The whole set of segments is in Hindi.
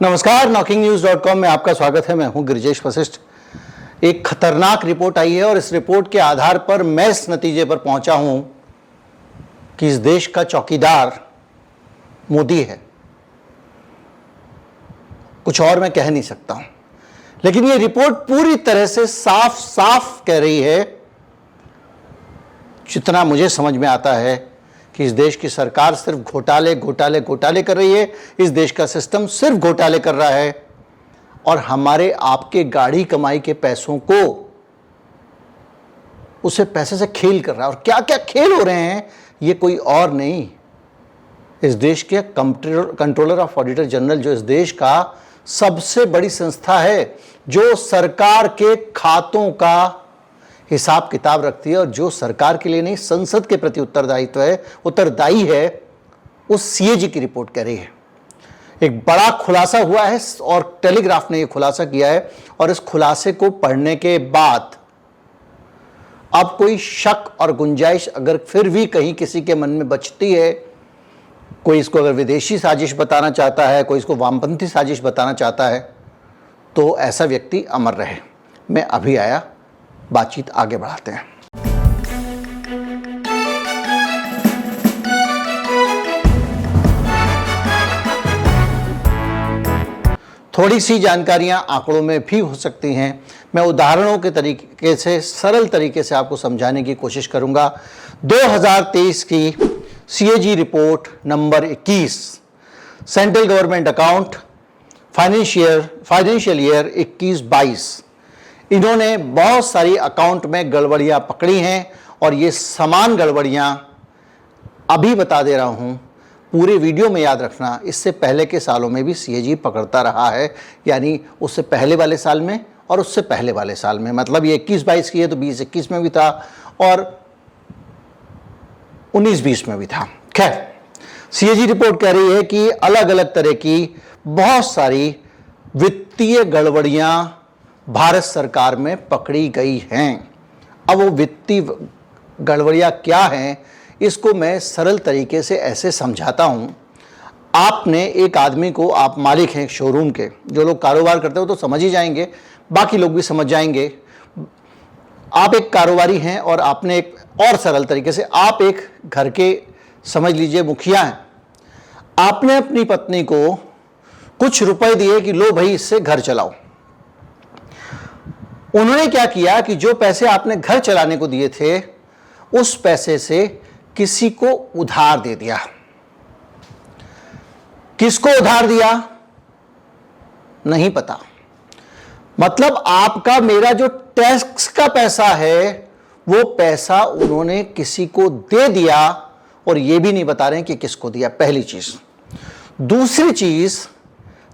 नमस्कार, knocking-news.com में आपका स्वागत है। मैं हूं गिरिजेश वशिष्ठ। एक खतरनाक रिपोर्ट आई है और इस रिपोर्ट के आधार पर मैं इस नतीजे पर पहुंचा हूं कि इस देश का चौकीदार मोदी है। कुछ और मैं कह नहीं सकता हूं, लेकिन यह रिपोर्ट पूरी तरह से साफ साफ कह रही है, जितना मुझे समझ में आता है, कि इस देश की सरकार सिर्फ घोटाले घोटाले घोटाले कर रही है। इस देश का सिस्टम सिर्फ घोटाले कर रहा है और हमारे आपके गाढ़ी कमाई के पैसों को उसे पैसे से खेल कर रहा है। और क्या क्या खेल हो रहे हैं, ये कोई और नहीं, इस देश के कंट्रोलर ऑफ ऑडिटर जनरल, जो इस देश का सबसे बड़ी संस्था है, जो सरकार के खातों का हिसाब किताब रखती है और जो सरकार के लिए नहीं, संसद के प्रति उत्तरदायी है, उस सीएजी की रिपोर्ट कह रही है। एक बड़ा खुलासा हुआ है और टेलीग्राफ ने यह खुलासा किया है, और इस खुलासे को पढ़ने के बाद अब कोई शक और गुंजाइश अगर फिर भी कहीं किसी के मन में बचती है, कोई इसको अगर विदेशी साजिश बताना चाहता है, कोई इसको वामपंथी साजिश बताना चाहता है, तो ऐसा व्यक्ति अमर रहे। मैं अभी आया, बातचीत आगे बढ़ाते हैं। थोड़ी सी जानकारियां आंकड़ों में भी हो सकती हैं। मैं उदाहरणों के तरीके से, सरल तरीके से आपको समझाने की कोशिश करूंगा। 2023 की CAG report number 21, central government account financial year 21-22, इन्होंने बहुत सारी अकाउंट में गड़बड़ियां पकड़ी हैं और ये समान गड़बड़ियां अभी बता दे रहा हूं, पूरे वीडियो में याद रखना। इससे पहले के सालों में भी सीएजी पकड़ता रहा है, यानी उससे पहले वाले साल में और उससे पहले वाले साल में। मतलब ये 21-22 की है तो 20-21 में भी था और 19-20 में भी था। खैर, सीएजी रिपोर्ट कह रही है कि अलग अलग तरह की बहुत सारी वित्तीय गड़बड़ियां भारत सरकार में पकड़ी गई हैं। अब वो वित्तीय गड़बड़ियां क्या हैं, इसको मैं सरल तरीके से ऐसे समझाता हूं। आपने एक आदमी को, आप मालिक हैं एक शोरूम के, जो लोग कारोबार करते हो तो समझ ही जाएंगे, बाकी लोग भी समझ जाएंगे। आप एक कारोबारी हैं और आपने एक और सरल तरीके से, आप एक घर के समझ लीजिए मुखिया हैं। आपने अपनी पत्नी को कुछ रुपए दिए कि लो भाई इससे घर चलाओ। उन्होंने क्या किया कि जो पैसे आपने घर चलाने को दिए थे, उस पैसे से किसी को उधार दे दिया। किसको उधार दिया नहीं पता। मतलब आपका, मेरा जो टैक्स का पैसा है, वो पैसा उन्होंने किसी को दे दिया और ये भी नहीं बता रहे हैं कि किसको दिया। पहली चीज। दूसरी चीज,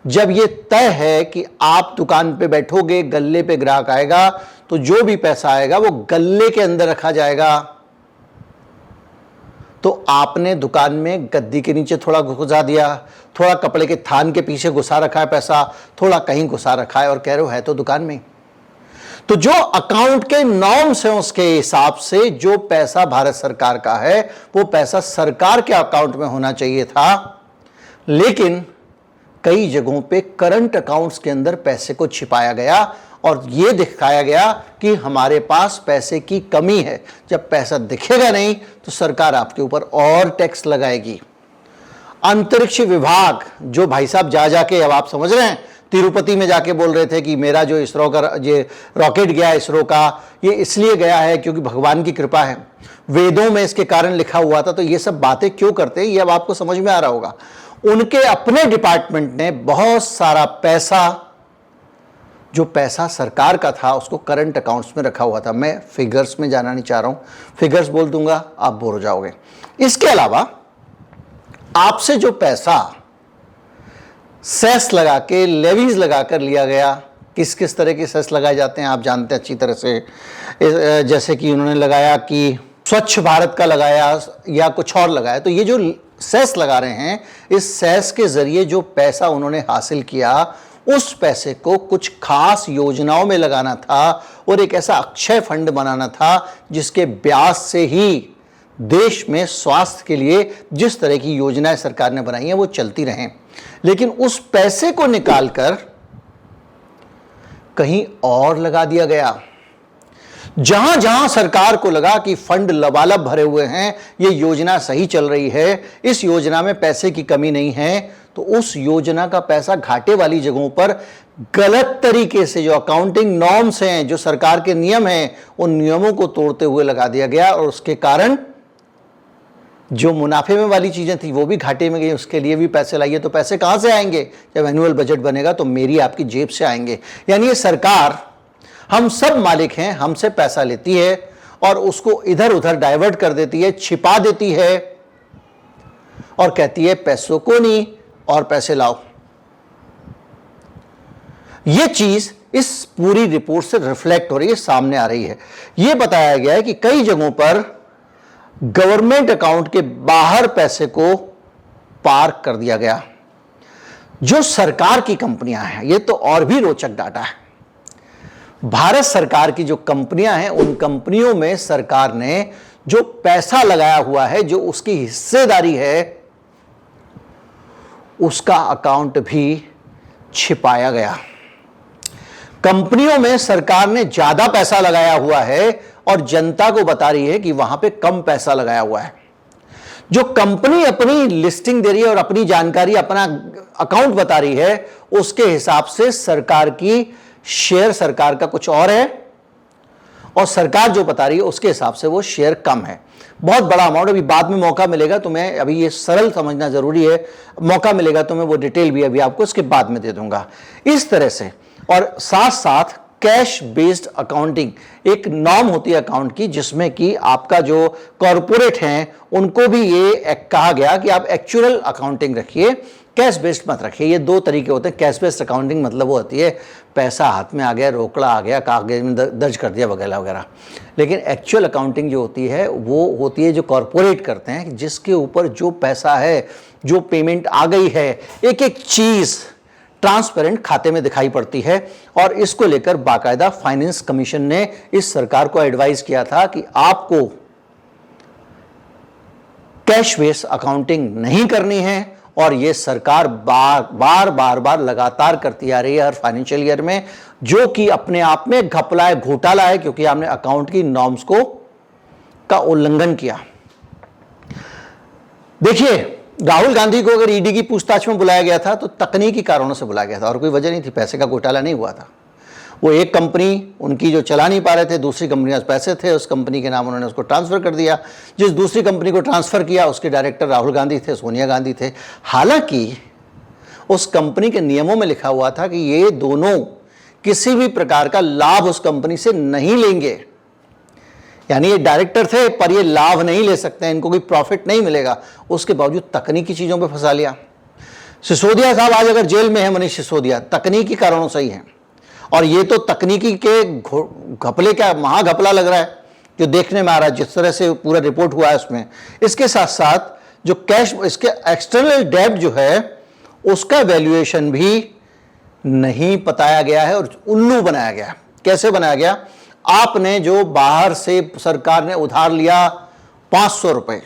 जब ये तय है कि आप दुकान पे बैठोगे, गल्ले पे ग्राहक आएगा, तो जो भी पैसा आएगा वो गल्ले के अंदर रखा जाएगा। तो आपने दुकान में गद्दी के नीचे थोड़ा घुसा दिया, थोड़ा कपड़े के थान के पीछे घुसा रखा है पैसा, थोड़ा कहीं घुसा रखा है और कह रहे हो है तो दुकान में। तो जो अकाउंट के नॉर्म्स हैं, उसके हिसाब से जो पैसा भारत सरकार का है, वो पैसा सरकार के अकाउंट में होना चाहिए था। लेकिन कई जगहों पे करंट अकाउंट्स के अंदर पैसे को छिपाया गया और यह दिखाया गया कि हमारे पास पैसे की कमी है। जब पैसा दिखेगा नहीं तो सरकार आपके ऊपर और टैक्स लगाएगी। अंतरिक्ष विभाग, जो भाई साहब जा जाके, अब आप समझ रहे हैं, तिरुपति में जाके बोल रहे थे कि मेरा जो इसरो का ये रॉकेट गया इसरो का, ये इसलिए गया है क्योंकि भगवान की कृपा है, वेदों में इसके कारण लिखा हुआ था। तो ये सब बातें क्यों करते हैं, ये अब आपको समझ में आ रहा होगा। उनके अपने डिपार्टमेंट ने बहुत सारा पैसा, जो पैसा सरकार का था, उसको करंट अकाउंट्स में रखा हुआ था। मैं फिगर्स में जाना नहीं चाह रहा हूं, फिगर्स बोल दूंगा आप बोर हो जाओगे। इसके अलावा आपसे जो पैसा सेस लगा के, लेवीज लगा कर लिया गया, किस किस तरह के सेस लगाए जाते हैं आप जानते हैं अच्छी तरह से। जैसे कि उन्होंने लगाया कि स्वच्छ भारत का लगाया या कुछ और लगाया। तो ये जो सेस लगा रहे हैं, इस सेस के जरिए जो पैसा उन्होंने हासिल किया, उस पैसे को कुछ खास योजनाओं में लगाना था और एक ऐसा अक्षय फंड बनाना था जिसके ब्याज से ही देश में स्वास्थ्य के लिए जिस तरह की योजनाएं सरकार ने बनाई हैं वो चलती रहें। लेकिन उस पैसे को निकालकर कहीं और लगा दिया गया। जहां जहां सरकार को लगा कि फंड लबालब भरे हुए हैं, ये योजना सही चल रही है, इस योजना में पैसे की कमी नहीं है, तो उस योजना का पैसा घाटे वाली जगहों पर गलत तरीके से, जो अकाउंटिंग नॉर्म्स हैं, जो सरकार के नियम हैं, उन नियमों को तोड़ते हुए लगा दिया गया। और उसके कारण जो मुनाफे में वाली चीजें थी वो भी घाटे में गई। उसके लिए भी पैसे लाइए, तो पैसे कहां से आएंगे? जब एनुअल बजट बनेगा तो मेरी आपकी जेब से आएंगे। यानी ये सरकार, हम सब मालिक हैं, हमसे पैसा लेती है और उसको इधर उधर डाइवर्ट कर देती है, छिपा देती है और कहती है पैसों को नहीं और पैसे लाओ। यह चीज इस पूरी रिपोर्ट से रिफ्लेक्ट हो रही है, सामने आ रही है। यह बताया गया है कि कई जगहों पर गवर्नमेंट अकाउंट के बाहर पैसे को पार्क कर दिया गया। जो सरकार की कंपनियां हैं, यह तो और भी रोचक डाटा है। भारत सरकार की जो कंपनियां हैं, उन कंपनियों में सरकार ने जो पैसा लगाया हुआ है, जो उसकी हिस्सेदारी है, उसका अकाउंट भी छिपाया गया। कंपनियों में सरकार ने ज्यादा पैसा लगाया हुआ है और जनता को बता रही है कि वहां पे कम पैसा लगाया हुआ है। जो कंपनी अपनी लिस्टिंग दे रही है और अपनी जानकारी, अपना अकाउंट बता रही है, उसके हिसाब से सरकार की शेयर, सरकार का कुछ और है, और सरकार जो बता रही है उसके हिसाब से वो शेयर कम है। बहुत बड़ा अमाउंट। अभी बाद में मौका मिलेगा तो मैं, अभी ये सरल समझना जरूरी है, मौका मिलेगा तो मैं वो डिटेल भी अभी आपको इसके बाद में दे दूंगा। इस तरह से, और साथ साथ कैश बेस्ड अकाउंटिंग एक नॉर्म होती है अकाउंट की, जिसमें कि आपका जो कॉरपोरेट हैं उनको भी ये कहा गया कि आप एक्चुअल अकाउंटिंग रखिए, कैश बेस्ड मत रखिए। ये दो तरीके होते हैं। कैश बेस्ड अकाउंटिंग मतलब वो होती है पैसा हाथ में आ गया, रोकड़ा आ गया, कागज में दर्ज कर दिया वगैरह वगैरह। लेकिन एक्चुअल अकाउंटिंग जो होती है वो होती है जो कॉरपोरेट करते हैं, जिसके ऊपर जो पैसा है, जो पेमेंट आ गई है, एक एक चीज ट्रांसपेरेंट खाते में दिखाई पड़ती है। और इसको लेकर बाकायदा फाइनेंस कमीशन ने इस सरकार को एडवाइस किया था कि आपको कैश बेस्ड अकाउंटिंग नहीं करनी है, और ये सरकार बार लगातार करती आ रही है हर फाइनेंशियल ईयर में, जो कि अपने आप में घपला है, घोटाला है, क्योंकि हमने अकाउंट की नॉर्म्स का उल्लंघन किया। देखिए, राहुल गांधी को अगर ईडी की पूछताछ में बुलाया गया था तो तकनीकी कारणों से बुलाया गया था और कोई वजह नहीं थी, पैसे का घोटाला नहीं हुआ था। वो एक कंपनी उनकी जो चला नहीं पा रहे थे, दूसरी कंपनी के पैसे थे, उस कंपनी के नाम उन्होंने उसको ट्रांसफर कर दिया। जिस दूसरी कंपनी को ट्रांसफर किया उसके डायरेक्टर राहुल गांधी थे, सोनिया गांधी थे। हालांकि उस कंपनी के नियमों में लिखा हुआ था कि ये दोनों किसी भी प्रकार का लाभ उस कंपनी से नहीं लेंगे। यानी ये डायरेक्टर थे पर ये लाभ नहीं ले सकते हैं, इनको कोई प्रॉफिट नहीं मिलेगा। उसके बावजूद तकनीकी चीजों पे फंसा लिया। सिसोदिया साहब आज अगर जेल में है, मनीष सिसोदिया, तकनीकी कारणों से ही है। और ये तो तकनीकी के घपले का महाघपला लग रहा है जो देखने में आ रहा है, जिस तरह से पूरा रिपोर्ट हुआ है उसमें। इसके साथ साथ जो कैश, इसके एक्सटर्नल डेब्ट जो है उसका वैल्यूएशन भी नहीं बताया गया है और उल्लू बनाया गया। कैसे बनाया गया? आपने जो बाहर से सरकार ने उधार लिया 500 रुपए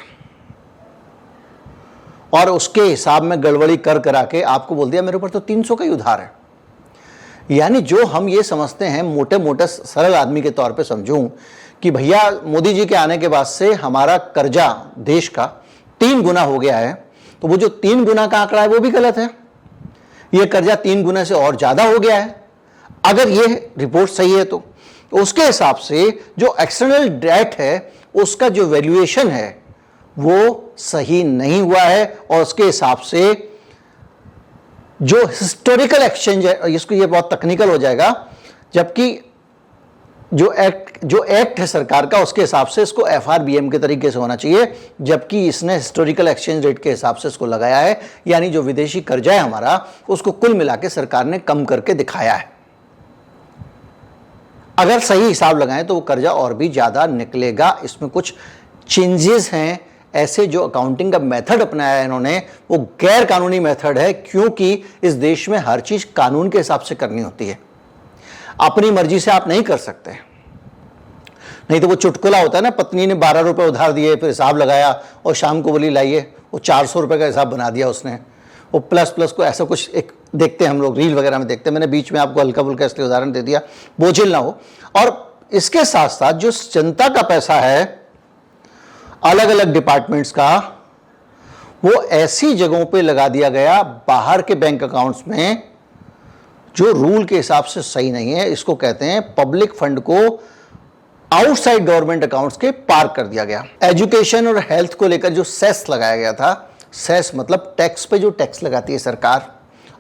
और उसके हिसाब में गड़बड़ी कर करा के आपको बोल दिया मेरे ऊपर तो 300 का ही उधार है। यानी जो हम ये समझते हैं, मोटे मोटे सरल आदमी के तौर पे समझूं कि भैया मोदी जी के आने के बाद से हमारा कर्जा देश का 3 गुना हो गया है, तो वो जो 3 गुना का आंकड़ा है वो भी गलत है। ये कर्जा 3 गुना से और ज्यादा हो गया है अगर ये रिपोर्ट सही है तो। उसके हिसाब से जो एक्सटर्नल डेट है उसका जो वैल्यूएशन है वो सही नहीं हुआ है, और उसके हिसाब से जो हिस्टोरिकल एक्सचेंज है, इसको ये बहुत टेक्निकल हो जाएगा, जबकि जो एक्ट है सरकार का उसके हिसाब से इसको FRBM के तरीके से होना चाहिए, जबकि इसने हिस्टोरिकल एक्सचेंज रेट के हिसाब से इसको लगाया है। यानी जो विदेशी कर्जा है हमारा उसको कुल मिला के सरकार ने कम करके दिखाया है। अगर सही हिसाब लगाएं तो वो कर्जा और भी ज्यादा निकलेगा। इसमें कुछ चेंजेस हैं ऐसे। जो अकाउंटिंग का मेथड अपनाया है इन्होंने वो गैर कानूनी मेथड है, क्योंकि इस देश में हर चीज कानून के हिसाब से करनी होती है। अपनी मर्जी से आप नहीं कर सकते। नहीं तो वो चुटकुला होता है ना, पत्नी ने 12 रुपए उधार दिए, फिर हिसाब लगाया और शाम को बोली लाइए, वो 400 रुपए का हिसाब बना दिया उसने। वो प्लस प्लस को ऐसा कुछ एक देखते हैं हम लोग, रील वगैरह में देखते हैं। मैंने बीच में आपको हल्का फुल्का इसलिए उदाहरण दे दिया, बोझिल ना हो। और इसके साथ साथ जो जनता का पैसा है अलग अलग डिपार्टमेंट्स का, वो ऐसी जगहों पे लगा दिया गया बाहर के बैंक अकाउंट्स में जो रूल के हिसाब से सही नहीं है। इसको कहते हैं पब्लिक फंड को आउटसाइड गवर्नमेंट अकाउंट्स के पार कर दिया गया। एजुकेशन और हेल्थ को लेकर जो सेस लगाया गया था, सेस मतलब टैक्स पे जो टैक्स लगाती है सरकार,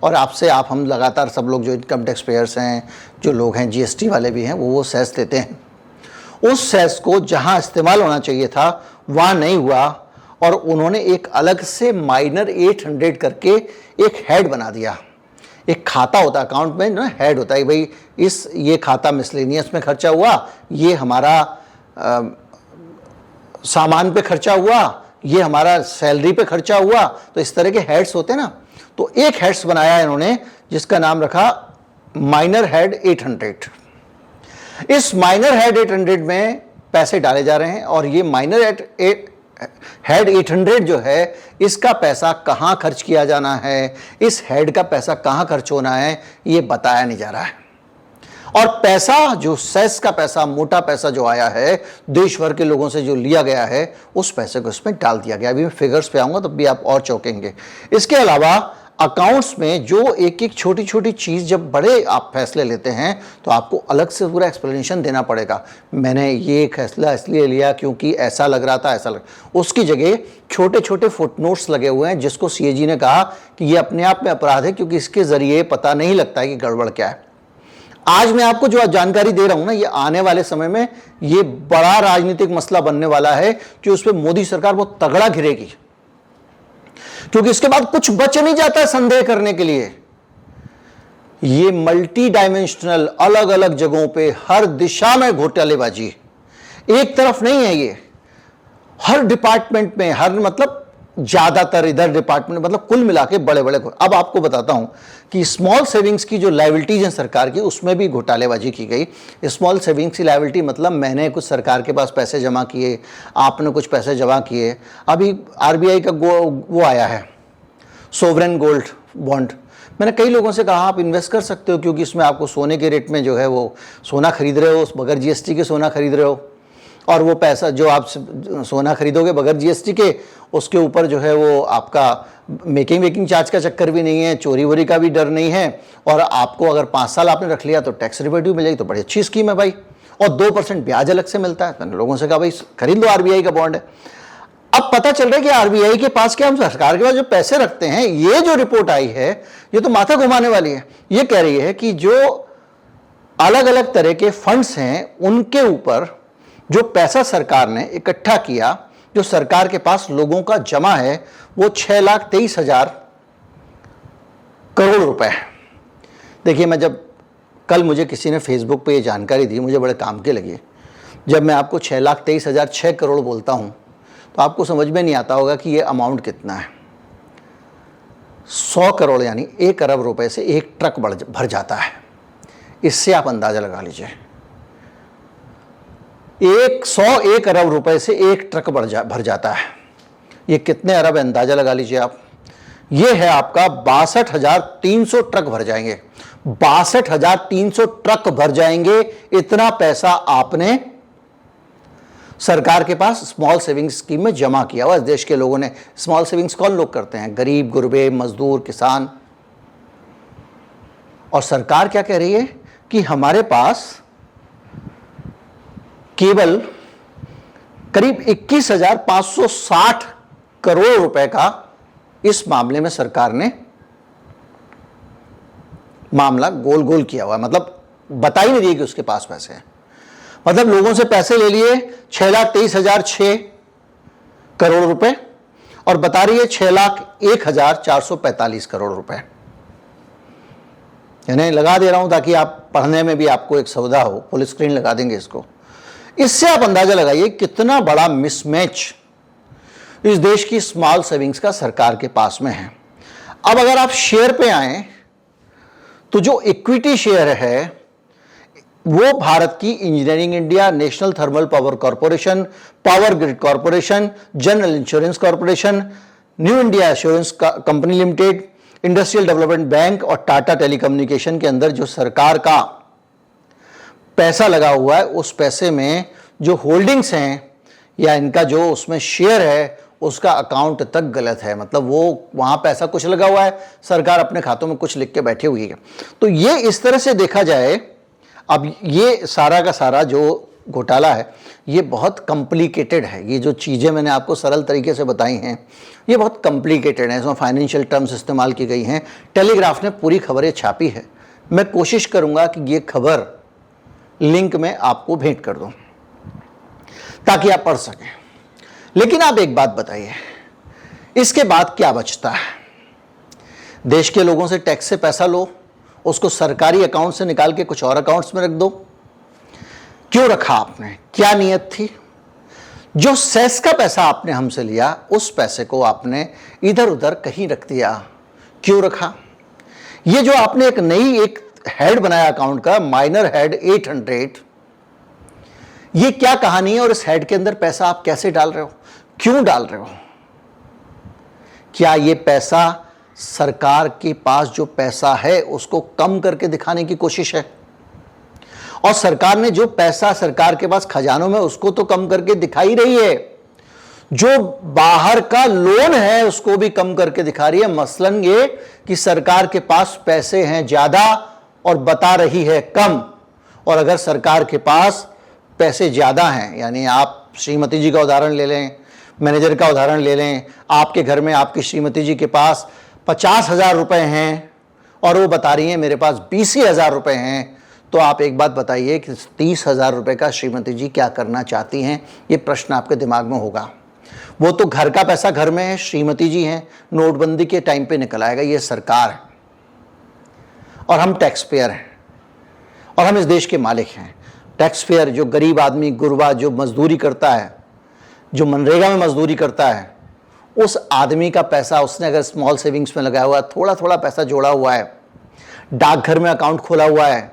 और आपसे आप हम लगातार सब लोग जो इनकम टैक्स पेयर्स हैं, जो लोग हैं जीएसटी वाले भी हैं, वो सेस देते हैं। उस सेस को जहां इस्तेमाल होना चाहिए था वहां नहीं हुआ, और उन्होंने एक अलग से माइनर 800 करके एक हेड बना दिया। एक खाता होता है अकाउंट में ना, हेड होता है, भाई ये खाता मिसलेनियस में खर्चा हुआ, ये हमारा सामान पे खर्चा हुआ, ये हमारा सैलरी पे खर्चा हुआ। तो इस तरह के हेड्स होते हैं ना, तो एक हेड्स बनाया इन्होंने जिसका नाम रखा माइनर हेड 800। इस माइनर हेड 800 में पैसे डाले जा रहे हैं, और ये माइनर हेड 800 जो है, इसका पैसा कहां खर्च किया जाना है, इस हेड का पैसा कहां खर्च होना है, ये बताया नहीं जा रहा है। और पैसा जो सेस का पैसा, मोटा पैसा जो आया है देश भर के लोगों से जो लिया गया है, उस पैसे को इसमें डाल दिया गया। अभी मैं फिगर्स पे आऊंगा तब भी आप और चौंकेंगे। इसके अलावा अकाउंट्स में जो एक एक छोटी छोटी चीज़, जब बड़े आप फैसले लेते हैं तो आपको अलग से पूरा एक्सप्लेनेशन देना पड़ेगा। मैंने ये फैसला इसलिए लिया क्योंकि ऐसा लग रहा था, ऐसा लग, उसकी जगह छोटे छोटे फुटनोट्स लगे हुए हैं, जिसको सीएजी ने कहा कि ये अपने आप में अपराध है, क्योंकि इसके जरिए पता नहीं लगता है कि गड़बड़ क्या है। आज मैं आपको जो जानकारी दे रहा हूं ना, ये आने वाले समय में ये बड़ा राजनीतिक मसला बनने वाला है कि उस पर मोदी सरकार बहुत तगड़ा घिरेगी, क्योंकि इसके बाद कुछ बच नहीं जाता है संदेह करने के लिए। ये मल्टी डायमेंशनल, अलग अलग जगहों पे, हर दिशा में घोटालेबाजी, एक तरफ नहीं है ये, हर डिपार्टमेंट में, हर मतलब ज्यादातर इधर डिपार्टमेंट, मतलब कुल मिला के बड़े बड़े। अब आपको बताता हूं कि स्मॉल सेविंग्स की जो लायबिलिटीज हैं सरकार की, उसमें भी घोटालेबाजी की गई। स्मॉल सेविंग्स की लायबिलिटी मतलब मैंने कुछ सरकार के पास पैसे जमा किए, आपने कुछ पैसे जमा किए। अभी आरबीआई का वो आया है सोवरेन गोल्ड बॉन्ड। मैंने कई लोगों से कहा आप इन्वेस्ट कर सकते हो, क्योंकि इसमें आपको सोने के रेट में जो है वो सोना खरीद रहे हो, बगैर जीएसटी के सोना खरीद रहे हो, और वो पैसा जो आप सोना खरीदोगे बगैर जीएसटी के, उसके ऊपर जो है वो आपका मेकिंग चार्ज का चक्कर भी नहीं है, चोरी वोरी का भी डर नहीं है, और आपको अगर 5 साल आपने रख लिया तो टैक्स रिबेटिव मिलेगी। तो बड़ी अच्छी स्कीम है भाई, और 2% ब्याज अलग से मिलता है। मैंने लोगों से कहा भाई खरीद लो, आरबीआई का बॉन्ड है। अब पता चल रहा है कि आरबीआई के पास क्या, हम सरकार के पास जो पैसे रखते हैं, ये जो रिपोर्ट आई है ये तो माथा घुमाने वाली है। ये कह रही है कि जो अलग अलग तरह के फंड्स हैं उनके ऊपर जो पैसा सरकार ने इकट्ठा किया, जो सरकार के पास लोगों का जमा है, वो 6,23,000 करोड़ रुपए है। देखिए, मैं जब कल मुझे किसी ने फेसबुक पे ये जानकारी दी, मुझे बड़े काम के लगी। जब मैं आपको 6,23,000 6 करोड़ बोलता हूं तो आपको समझ में नहीं आता होगा कि ये अमाउंट कितना है। 100 करोड़ यानी 1 अरब रुपए से एक ट्रक भर जाता है। इससे आप अंदाजा लगा लीजिए, 101 अरब रुपए से एक ट्रक भर जाता है। ये कितने अरब है अंदाजा लगा लीजिए आप। ये है आपका 62,300 ट्रक भर जाएंगे, 62,300 ट्रक भर जाएंगे। इतना पैसा आपने सरकार के पास स्मॉल सेविंग्स स्कीम में जमा किया हुआ। इस देश के लोगों ने, स्मॉल सेविंग्स कौन लोग करते हैं? गरीब गुरबे, मजदूर, किसान। और सरकार क्या कह रही है कि हमारे पास केवल करीब 21,560 करोड़ रुपए का इस मामले में सरकार ने मामला गोल गोल किया हुआ है। मतलब बता ही नहीं रही कि उसके पास पैसे हैं। मतलब लोगों से पैसे ले लिए 6,23,006 करोड़ रुपए, और बता रही है 6,01,445 करोड़ रुपए। यानी लगा दे रहा हूं ताकि आप पढ़ने में भी आपको एक सौदा हो, फुल स्क्रीन लगा देंगे इसको। इससे आप अंदाजा लगाइए कितना बड़ा मिसमैच इस देश की स्मॉल सेविंग्स का सरकार के पास में है। अब अगर आप शेयर पे आए तो जो इक्विटी शेयर है वो भारत की engineering India, national thermal power corporation, power grid corporation, general insurance corporation, new India assurance company limited, industrial development bank और टाटा टेलीकम्युनिकेशन के अंदर जो सरकार का पैसा लगा हुआ है, उस पैसे में जो होल्डिंग्स हैं या इनका जो उसमें शेयर है, उसका अकाउंट तक गलत है। मतलब वो वहाँ पैसा कुछ लगा हुआ है, सरकार अपने खातों में कुछ लिख के बैठी हुई है। तो ये इस तरह से देखा जाए, अब ये सारा का सारा जो घोटाला है ये बहुत कॉम्प्लिकेटेड है। ये जो चीज़ें मैंने आपको सरल तरीके से बताई हैं ये बहुत कॉम्प्लिकेटेड है, इसमें फाइनेंशियल टर्म्स इस्तेमाल की गई हैं। टेलीग्राफ ने पूरी खबरें छापी है। मैं कोशिश करूँगा कि ये खबर लिंक में आपको भेंट कर दूँ ताकि आप पढ़ सकें। लेकिन आप एक बात बताइए, इसके बाद क्या बचता है? देश के लोगों से टैक्स से पैसा लो, उसको सरकारी अकाउंट से निकाल के कुछ और अकाउंट्स में रख दो। क्यों रखा आपने? क्या नियत थी? जो सेस का पैसा आपने हमसे लिया, उस पैसे को आपने इधर उधर कहीं रख दिया। क्यों रखा? ये जो आपने एक हेड बनाया अकाउंट का, माइनर हेड 800, ये क्या कहानी है? और इस हेड के अंदर पैसा आप कैसे डाल रहे हो? क्यों डाल रहे हो? क्या ये पैसा सरकार के पास जो पैसा है उसको कम करके दिखाने की कोशिश है? और सरकार ने जो पैसा सरकार के पास खजानों में उसको तो कम करके दिखा ही रही है, जो बाहर का लोन है उसको भी कम करके दिखा रही है। मसलन ये कि सरकार के पास पैसे हैं ज्यादा और बता रही है कम। और अगर सरकार के पास पैसे ज्यादा हैं, यानी आप श्रीमती जी का उदाहरण ले लें, मैनेजर का उदाहरण ले लें, आपके घर में आपकी श्रीमती जी के पास 50,000 रुपए हैं और वो बता रही हैं मेरे पास 20,000 रुपए हैं, तो आप एक बात बताइए कि 30,000 रुपए का श्रीमती जी क्या करना चाहती हैं? ये प्रश्न आपके दिमाग में होगा। वो तो घर का पैसा घर में है, श्रीमती जी हैं, नोटबंदी के टाइम पे निकल आएगा। ये सरकार है और हम टैक्स पेयर हैं और हम इस देश के मालिक हैं। टैक्स पेयर जो गरीब आदमी, गुरबा जो मजदूरी करता है, जो मनरेगा में मजदूरी करता है, उस आदमी का पैसा उसने अगर स्मॉल सेविंग्स में लगाया हुआ है, थोड़ा थोड़ा पैसा जोड़ा हुआ है, डाकघर में अकाउंट खोला हुआ है,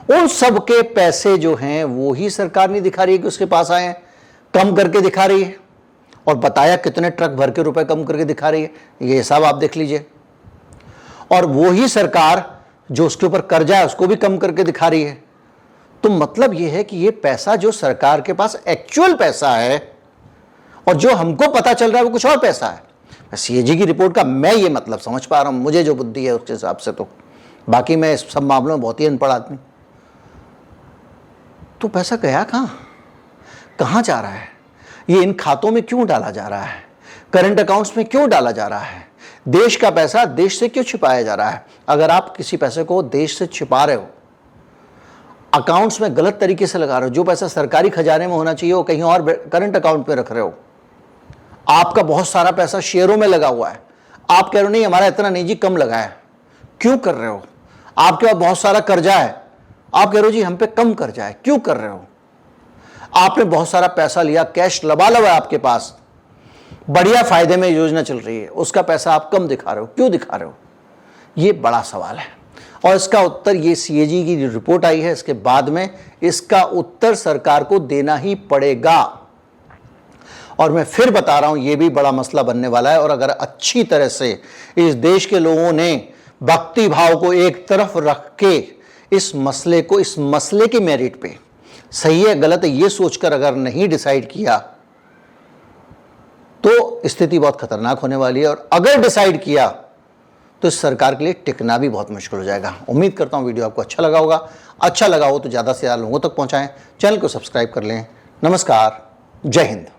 उन सब के पैसे जो हैं वो ही सरकार नहीं दिखा रही है कि उसके पास आए हैं, कम करके दिखा रही है। और बताया कितने ट्रक भर के रुपए कम करके दिखा रही है, ये हिसाब आप देख लीजिए। और वो ही सरकार जो उसके ऊपर कर्जा है उसको भी कम करके दिखा रही है। तो मतलब ये है कि ये पैसा जो सरकार के पास एक्चुअल पैसा है और जो हमको पता चल रहा है वो कुछ और पैसा है। सीएजी की रिपोर्ट का मैं ये मतलब समझ पा रहा हूं, मुझे जो बुद्धि है उसके हिसाब से। तो बाकी मैं इस सब मामलों में बहुत ही अनपढ़ आदमी। तो पैसा गया कहां जा रहा है? ये इन खातों में क्यों डाला जा रहा है? करंट अकाउंट्स में क्यों डाला जा रहा है? देश का पैसा देश से क्यों छिपाया जा रहा है? अगर आप किसी पैसे को देश से छिपा रहे हो, अकाउंट्स में गलत तरीके से लगा रहे हो, जो पैसा सरकारी खजाने में होना चाहिए वो कहीं और करंट अकाउंट में रख रहे हो, आपका बहुत सारा पैसा शेयरों में लगा हुआ है, आप कह रहे हो नहीं हमारा इतना नहीं जी, कम लगा है। क्यों कर रहे हो? आपके पास बहुत सारा कर्जा है, आप कह रहे हो जी हम पे कम कर्जा है। क्यों कर रहे हो? आपने बहुत सारा पैसा लिया, कैश लबालब है आपके पास, बढ़िया फायदे में योजना चल रही है, उसका पैसा आप कम दिखा रहे हो। क्यों दिखा रहे हो? ये बड़ा सवाल है और इसका उत्तर ये सीएजी की रिपोर्ट आई है, इसके बाद में इसका उत्तर सरकार को देना ही पड़ेगा। और मैं फिर बता रहा हूं ये भी बड़ा मसला बनने वाला है। और अगर अच्छी तरह से इस देश के लोगों ने भक्ति भाव को एक तरफ रख के इस मसले के मेरिट पे सही है गलत है ये सोचकर अगर नहीं डिसाइड किया तो स्थिति बहुत खतरनाक होने वाली है। और अगर डिसाइड किया तो इस सरकार के लिए टिकना भी बहुत मुश्किल हो जाएगा। उम्मीद करता हूं वीडियो आपको अच्छा लगा होगा। अच्छा लगा हो तो ज़्यादा से ज़्यादा लोगों तक पहुंचाएं, चैनल को सब्सक्राइब कर लें। नमस्कार, जय हिंद।